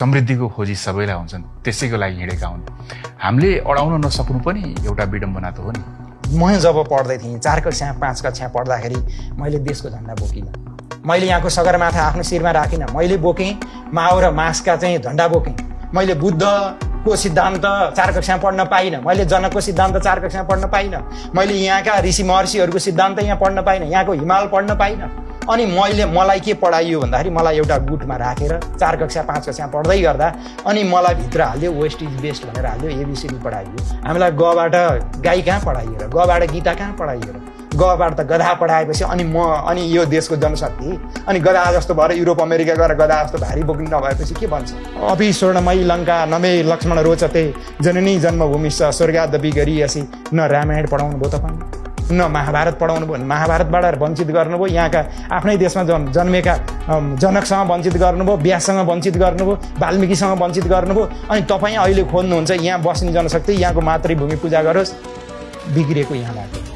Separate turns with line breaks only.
समृद्धिको खोजी सबैलाई हुन्छन्, त्यसैको लागि हिँडेका हुन्। हामीले अडाउन नसक्नु पनि एउटा विडम्बना त हो नि।
म जब पढ्दै थिएँ 4 कक्षा 5 कक्षा पढ्दाखेरि मैले देशको झन्डा बोकिनँ। मैले यहाँको सगरमाथा आफ्नो शिरमा राखिनँ। मैले बोकेँ माओ र मार्क्सका चाहिँ झन्डा बोकेँ। मैले बुद्धको सिद्धान्त 4 कक्षा पढ्न पाइनँ। मैले जनकको सिद्धान्त 4 कक्षा पढ्न पाइनँ। मैले यहाँका ऋषि महर्षिहरूको सिद्धान्त यहाँ पढ्न पाइनँ। यहाँको हिमाल पढ्न पाइनँ। अनि मलाई के पढाइयो भन्दाखेरि मलाई एउटा गुटमा राखेर 4 कक्षा 5 कक्षा पढ्दै गर्दा अनि मलाई भित्र हाल्यो वेस्ट इज बेस्ट भनेर हाल्यो, एबिसिडी पढाइयो। हामीलाई गबाट गाई कहाँ पढाइयो र गबाट गीता कहाँ पढाइयो र गबाट त गधा पढाएपछि अनि यो देशको जनशक्ति अनि गधा जस्तो भएर युरोप अमेरिका गएर गधा जस्तो भारी बोक्नु नभएपछि के भन्छ? अपि स्वर्णमयी लङ्का नमे लक्ष्मण रोचते जननी जन्मभूमिश्च स्वर्गादपि गरियसी। न रामायण पढाउनु भयो तपाईँ, न महाभारत पढाउनु भयो। महाभारतबाट वञ्चित गर्नुभयो। यहाँका आफ्नै देशमा जन्मेका जनकसँग वञ्चित गर्नुभयो, व्याससँग वञ्चित गर्नुभयो, वाल्मिकीसँग वञ्चित गर्नुभयो। अनि तपाईँ अहिले खोज्नुहुन्छ यहाँ बस्ने जनशक्ति यहाँको मातृभूमि पूजा गरोस्। बिग्रिएको यहाँबाट।